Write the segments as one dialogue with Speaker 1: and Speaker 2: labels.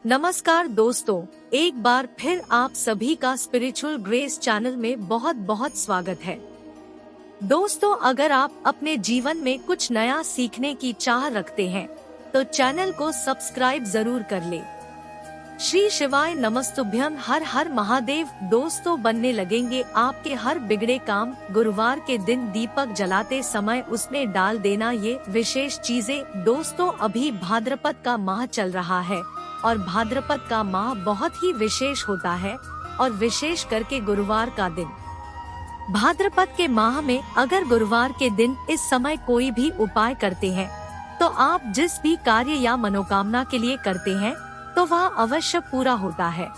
Speaker 1: नमस्कार दोस्तों, एक बार फिर आप सभी का स्पिरिचुअल ग्रेस चैनल में बहुत बहुत स्वागत है। दोस्तों, अगर आप अपने जीवन में कुछ नया सीखने की चाह रखते हैं तो चैनल को सब्सक्राइब जरूर कर ले। श्री शिवाय नमस्तुभ्यम, हर हर महादेव। दोस्तों, बनने लगेंगे आपके हर बिगड़े काम। गुरुवार के दिन दीपक जलाते समय उसमें डाल देना ये विशेष चीजें। दोस्तों, अभी भाद्रपद का माह चल रहा है और भाद्रपद का माह बहुत ही विशेष होता है और विशेष करके गुरुवार का दिन। भाद्रपद के माह में अगर गुरुवार के दिन इस समय कोई भी उपाय करते हैं तो आप जिस भी कार्य या मनोकामना के लिए करते हैं तो वह अवश्य पूरा होता है।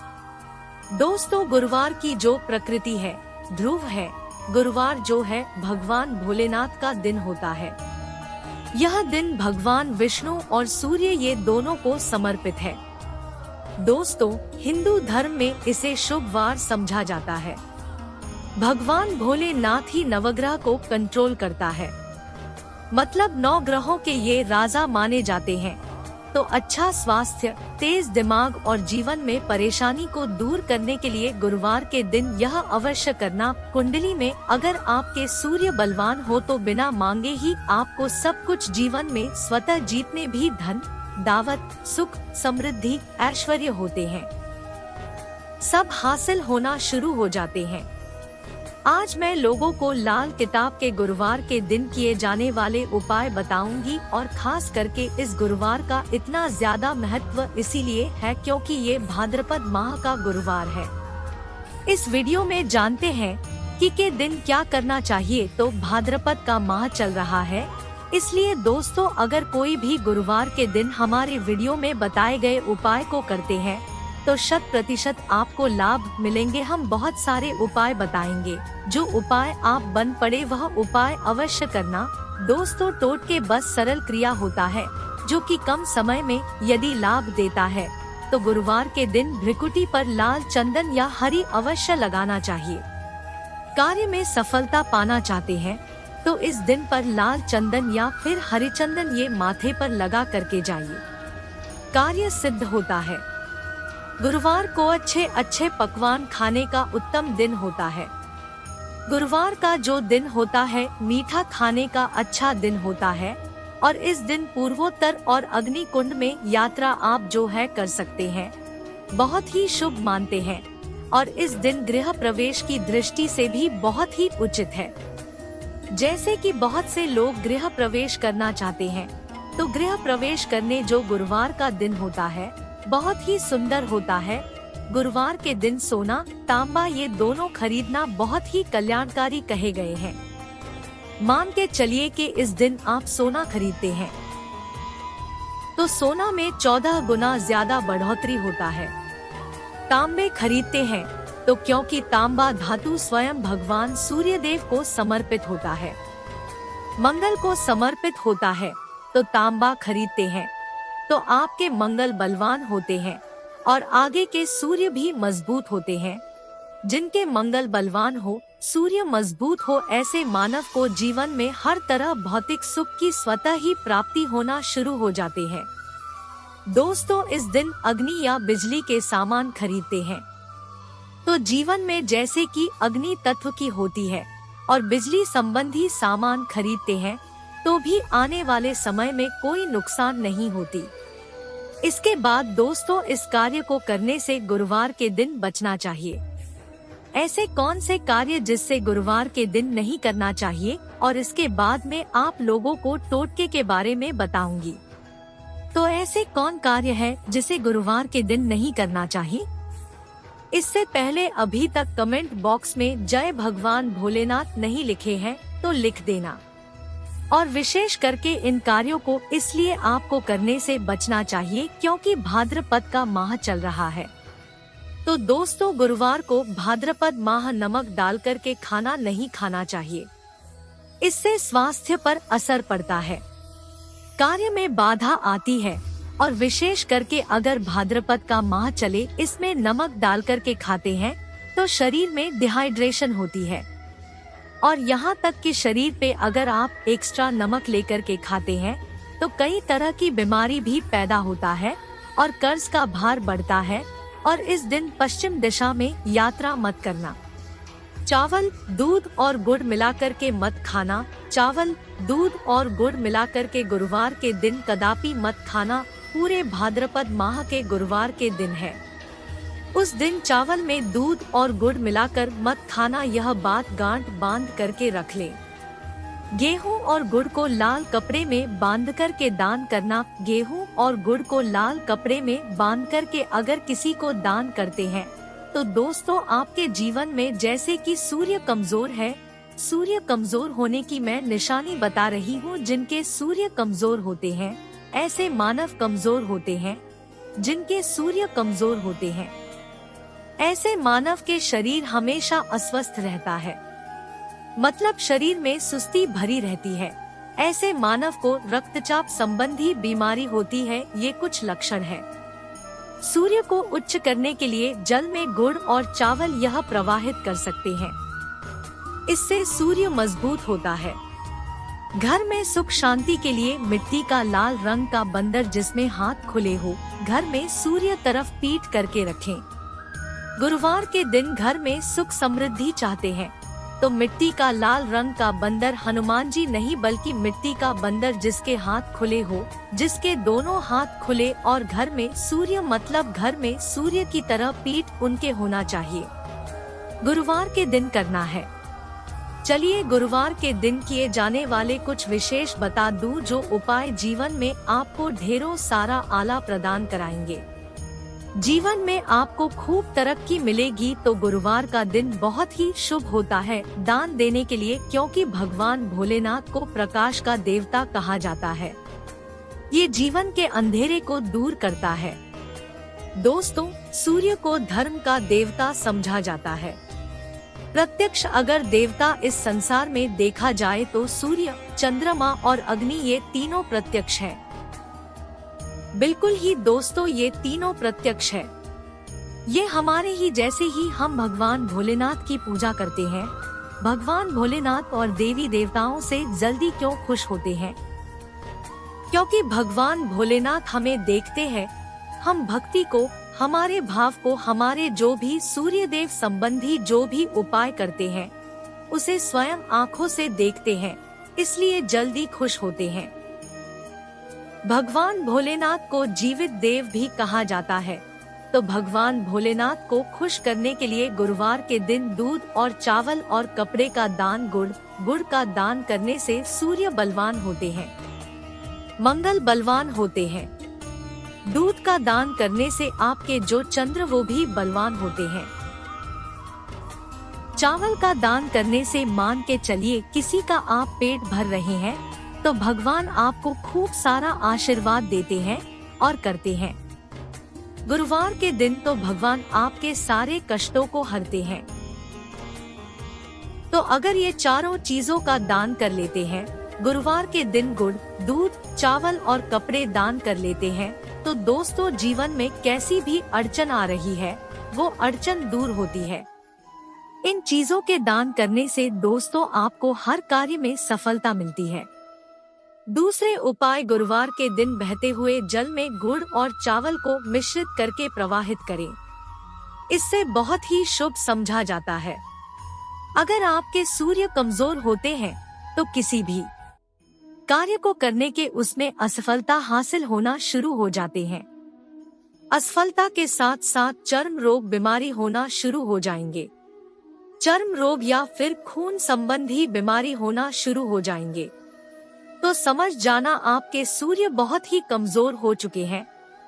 Speaker 1: दोस्तों, गुरुवार की जो प्रकृति है ध्रुव है। गुरुवार जो है भगवान भोलेनाथ का दिन होता है। यह दिन भगवान विष्णु और सूर्य ये दोनों को समर्पित है। दोस्तों, हिंदू धर्म में इसे शुभ वार समझा जाता है। भगवान भोलेनाथ ही नवग्रह को कंट्रोल करता है, मतलब 9 ग्रहों के ये राजा माने जाते हैं। तो अच्छा स्वास्थ्य, तेज दिमाग और जीवन में परेशानी को दूर करने के लिए गुरुवार के दिन यह अवश्य करना। कुंडली में अगर आपके सूर्य बलवान हो तो बिना मांगे ही आपको सब कुछ जीवन में स्वतः जीतने भी धन, दावत, सुख, समृद्धि, ऐश्वर्य होते हैं, सब हासिल होना शुरू हो जाते हैं। आज मैं लोगों को लाल किताब के गुरुवार के दिन किए जाने वाले उपाय बताऊंगी और खास करके इस गुरुवार का इतना ज्यादा महत्व इसीलिए है क्योंकि ये भाद्रपद माह का गुरुवार है। इस वीडियो में जानते हैं कि के दिन क्या करना चाहिए। तो भाद्रपद का माह चल रहा है, इसलिए दोस्तों अगर कोई भी गुरुवार के दिन हमारे वीडियो में बताए गए उपाय को करते हैं तो 100% आपको लाभ मिलेंगे। हम बहुत सारे उपाय बताएंगे, जो उपाय आप बन पड़े वह उपाय अवश्य करना। दोस्तों, टोटके बस सरल क्रिया होता है जो कि कम समय में यदि लाभ देता है। तो गुरुवार के दिन भ्रिकुटी पर लाल चंदन या हरी अवश्य लगाना चाहिए। कार्य में सफलता पाना चाहते हैं तो इस दिन पर लाल चंदन या फिर हरी चंदन ये माथे पर लगा करके जाइए, कार्य सिद्ध होता है। गुरुवार को अच्छे पकवान खाने का उत्तम दिन होता है। गुरुवार का जो दिन होता है मीठा खाने का अच्छा दिन होता है और इस दिन पूर्वोत्तर और अग्नि कुंड में यात्रा आप जो है कर सकते हैं, बहुत ही शुभ मानते हैं और इस दिन गृह प्रवेश की दृष्टि से भी बहुत ही उचित है। जैसे कि बहुत से लोग गृह प्रवेश करना चाहते हैं तो गृह प्रवेश करने जो गुरुवार का दिन होता है बहुत ही सुंदर होता है। गुरुवार के दिन सोना, तांबा ये दोनों खरीदना बहुत ही कल्याणकारी कहे गए हैं। मान के चलिए कि इस दिन आप सोना खरीदते हैं तो सोना में 14 गुना ज्यादा बढ़ोतरी होता है। तांबे खरीदते हैं तो क्योंकि तांबा धातु स्वयं भगवान सूर्य देव को समर्पित होता है, मंगल को समर्पित होता है, तो तांबा खरीदते हैं तो आपके मंगल बलवान होते हैं और आगे के सूर्य भी मजबूत होते हैं। जिनके मंगल बलवान हो, सूर्य मजबूत हो, ऐसे मानव को जीवन में हर तरह भौतिक सुख की स्वतः ही प्राप्ति होना शुरू हो जाते हैं। दोस्तों, इस दिन अग्नि या बिजली के सामान खरीदते हैं तो जीवन में जैसे कि अग्नि तत्व की होती है और बिजली संबंधी सामान खरीदते हैं तो भी आने वाले समय में कोई नुकसान नहीं होती। इसके बाद दोस्तों, इस कार्य को करने से गुरुवार के दिन बचना चाहिए। ऐसे कौन से कार्य जिससे गुरुवार के दिन नहीं करना चाहिए और इसके बाद में आप लोगों को टोटके के बारे में बताऊंगी। तो ऐसे कौन कार्य है जिसे गुरुवार के दिन नहीं करना चाहिए? इससे पहले अभी तक कमेंट बॉक्स में जय भगवान भोलेनाथ नहीं लिखे हैं तो लिख देना। और विशेष करके इन कार्यों को इसलिए आपको करने से बचना चाहिए क्योंकि भाद्रपद का माह चल रहा है। तो दोस्तों, गुरुवार को भाद्रपद माह नमक डाल कर के खाना नहीं खाना चाहिए, इससे स्वास्थ्य पर असर पड़ता है, कार्य में बाधा आती है और विशेष करके अगर भाद्रपद का माह चले इसमें नमक डाल कर के खाते हैं तो शरीर में डिहाइड्रेशन होती है और यहाँ तक कि शरीर पे अगर आप एक्स्ट्रा नमक लेकर के खाते हैं तो कई तरह की बीमारी भी पैदा होता है और कर्ज का भार बढ़ता है और इस दिन पश्चिम दिशा में यात्रा मत करना। चावल, दूध और गुड़ मिलाकर के मत खाना। चावल, दूध और गुड़ मिलाकर के गुरुवार के दिन कदापि मत खाना। पूरे भाद्रपद माह के गुरुवार के दिन है। उस दिन चावल में दूध और गुड़ मिलाकर मत खाना, यह बात गांठ बांध करके रख ले। गेहूं और गुड़ को लाल कपड़े में बांध कर के दान करना। गेहूं और गुड़ को लाल कपड़े में बांध कर के अगर किसी को दान करते हैं तो दोस्तों आपके जीवन में जैसे कि सूर्य कमजोर है, सूर्य कमजोर होने की मैं निशानी बता रही हूँ। जिनके सूर्य कमजोर होते हैं, ऐसे मानव कमजोर होते हैं जिनके सूर्य कमजोर होते हैं, ऐसे मानव के शरीर हमेशा अस्वस्थ रहता है, मतलब शरीर में सुस्ती भरी रहती है। ऐसे मानव को रक्तचाप संबंधी बीमारी होती है। ये कुछ लक्षण है। सूर्य को उच्च करने के लिए जल में गुड़ और चावल यह प्रवाहित कर सकते हैं। इससे सूर्य मजबूत होता है। घर में सुख शांति के लिए मिट्टी का लाल रंग का बंदर जिसमें हाथ खुले हो, घर में सूर्य तरफ पीठ करके रखें। गुरुवार के दिन घर में सुख समृद्धि चाहते हैं तो मिट्टी का लाल रंग का बंदर, हनुमान जी नहीं बल्कि मिट्टी का बंदर जिसके हाथ खुले हो, जिसके दोनों हाथ खुले और घर में सूर्य, मतलब घर में सूर्य की तरह पीठ उनके होना चाहिए, गुरुवार के दिन करना है। चलिए गुरुवार के दिन किए जाने वाले कुछ विशेष बता दूं जो उपाय जीवन में आपको ढेरों सारा आला प्रदान कराएंगे। जीवन में आपको खूब तरक्की मिलेगी। तो गुरुवार का दिन बहुत ही शुभ होता है दान देने के लिए, क्योंकि भगवान भोलेनाथ को प्रकाश का देवता कहा जाता है। ये जीवन के अंधेरे को दूर करता है। दोस्तों, सूर्य को धर्म का देवता समझा जाता है। प्रत्यक्ष अगर देवता इस संसार में देखा जाए तो सूर्य, चंद्रमा और अग्नि ये तीनों प्रत्यक्ष है। बिल्कुल ही दोस्तों, ये तीनों प्रत्यक्ष है। ये हमारे ही जैसे ही हम भगवान भोलेनाथ की पूजा करते हैं, भगवान भोलेनाथ और देवी देवताओं से जल्दी क्यों खुश होते हैं? क्योंकि भगवान भोलेनाथ हमें देखते हैं। हम भक्ति को, हमारे भाव को, हमारे जो भी सूर्य देव संबंधी जो भी उपाय करते हैं उसे स्वयं आँखों से देखते हैं, इसलिए जल्दी खुश होते हैं। भगवान भोलेनाथ को जीवित देव भी कहा जाता है। तो भगवान भोलेनाथ को खुश करने के लिए गुरुवार के दिन दूध और चावल और कपड़े का दान, गुड़ का दान करने से सूर्य बलवान होते हैं, मंगल बलवान होते हैं। दूध का दान करने से आपके जो चंद्र वो भी बलवान होते हैं। चावल का दान करने से मान के चलिए किसी का आप पेट भर रहे हैं तो भगवान आपको खूब सारा आशीर्वाद देते हैं और करते हैं। गुरुवार के दिन तो भगवान आपके सारे कष्टों को हरते हैं। तो अगर ये चारों चीजों का दान कर लेते हैं, गुरुवार के दिन गुड़, दूध, चावल और कपड़े दान कर लेते हैं, तो दोस्तों जीवन में कैसी भी अड़चन आ रही है वो अड़चन दूर होती है। इन चीजों के दान करने से दोस्तों आपको हर कार्य में सफलता मिलती है। दूसरे उपाय, गुरुवार के दिन बहते हुए जल में गुड़ और चावल को मिश्रित करके प्रवाहित करें। इससे बहुत ही शुभ समझा जाता है। अगर आपके सूर्य कमजोर होते हैं तो किसी भी कार्य को करने के उसमें असफलता हासिल होना शुरू हो जाते हैं। असफलता के साथ साथ चर्म रोग, बीमारी होना शुरू हो जाएंगे। चर्म रोग या फिर खून संबंधी बीमारी होना शुरू हो जाएंगे। तो समझ जाना आपके सूर्य बहुत ही कमजोर हो चुके हैं।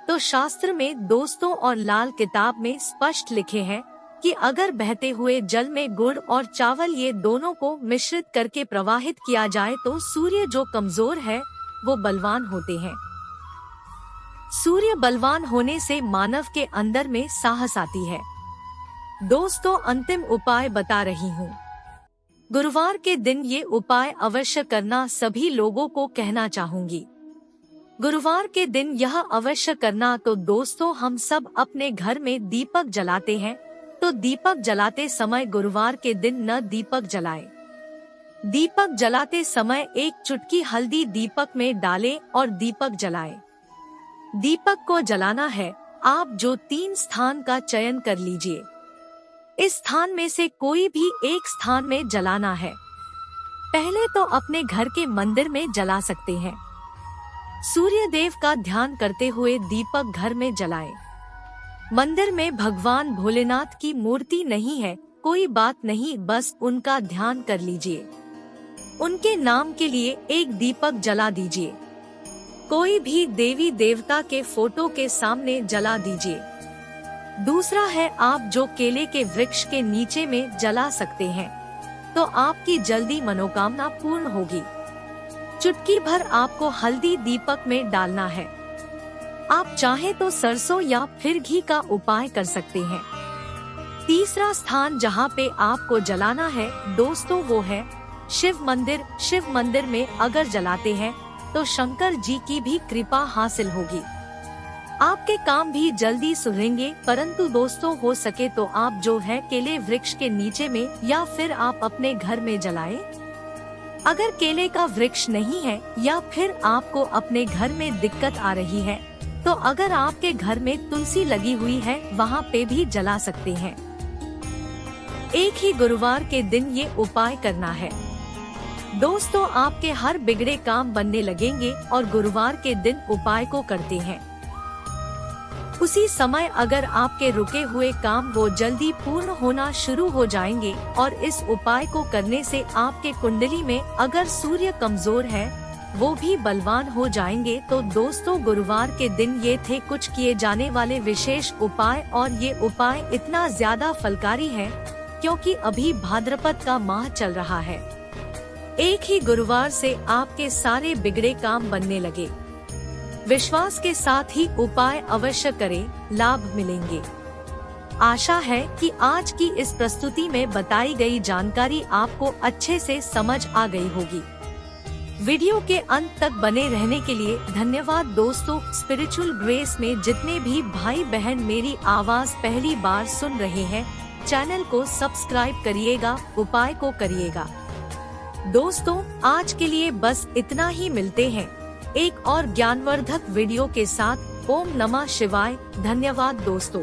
Speaker 1: तो शास्त्र में दोस्तों और लाल किताब में स्पष्ट लिखे हैं कि अगर बहते हुए जल में गुड़ और चावल ये दोनों को मिश्रित करके प्रवाहित किया जाए तो सूर्य जो कमजोर है वो बलवान होते हैं। सूर्य बलवान होने से मानव के अंदर में साहस आती है। दोस्तों, अंतिम उपाय बता रही हूँ। गुरुवार के दिन ये उपाय अवश्य करना सभी लोगों को कहना चाहूंगी। गुरुवार के दिन यह अवश्य करना। तो दोस्तों, हम सब अपने घर में दीपक जलाते हैं, तो दीपक जलाते समय गुरुवार के दिन न दीपक जलाएं। दीपक जलाते समय एक चुटकी हल्दी दीपक में डालें और दीपक जलाएं। दीपक को जलाना है, आप जो 3 स्थान का चयन कर लीजिए। इस स्थान में से कोई भी एक स्थान में जलाना है। पहले तो अपने घर के मंदिर में जला सकते हैं। सूर्य देव का ध्यान करते हुए दीपक घर में जलाएं। मंदिर में भगवान भोलेनाथ की मूर्ति नहीं है, कोई बात नहीं, बस उनका ध्यान कर लीजिए। उनके नाम के लिए एक दीपक जला दीजिए। कोई भी देवी देवता के फोटो के सामने जला दीजिए। दूसरा है, आप जो केले के वृक्ष के नीचे में जला सकते हैं, तो आपकी जल्दी मनोकामना पूर्ण होगी। चुटकी भर आपको हल्दी दीपक में डालना है। आप चाहे तो सरसों या फिर घी का उपाय कर सकते हैं। तीसरा स्थान जहां पे आपको जलाना है दोस्तों, वो है शिव मंदिर। शिव मंदिर में अगर जलाते हैं तो शंकर जी की भी कृपा हासिल होगी। आपके काम भी जल्दी सुधरेंगे। परंतु दोस्तों, हो सके तो आप जो है केले वृक्ष के नीचे में या फिर आप अपने घर में जलाएं। अगर केले का वृक्ष नहीं है या फिर आपको अपने घर में दिक्कत आ रही है, तो अगर आपके घर में तुलसी लगी हुई है वहाँ पे भी जला सकते हैं। एक ही गुरुवार के दिन ये उपाय करना है। दोस्तों, आपके हर बिगड़े काम बनने लगेंगे और गुरुवार के दिन उपाय को करते हैं उसी समय अगर आपके रुके हुए काम वो जल्दी पूर्ण होना शुरू हो जाएंगे। और इस उपाय को करने से आपके कुंडली में अगर सूर्य कमजोर है वो भी बलवान हो जाएंगे। तो दोस्तों, गुरुवार के दिन ये थे कुछ किए जाने वाले विशेष उपाय, और ये उपाय इतना ज्यादा फलकारी है क्योंकि अभी भाद्रपद का माह चल रहा है। एक ही गुरुवार से आपके सारे बिगड़े काम बनने लगे। विश्वास के साथ ही उपाय अवश्य करें, लाभ मिलेंगे। आशा है कि आज की इस प्रस्तुति में बताई गई जानकारी आपको अच्छे से समझ आ गई होगी। वीडियो के अंत तक बने रहने के लिए धन्यवाद दोस्तों। स्पिरिचुअल ग्रेस में जितने भी भाई बहन मेरी आवाज पहली बार सुन रहे हैं, चैनल को सब्सक्राइब करिएगा, उपाय को करिएगा। दोस्तों, आज के लिए बस इतना ही। मिलते हैं एक और ज्ञानवर्धक वीडियो के साथ। ओम नमः शिवाय। धन्यवाद दोस्तों।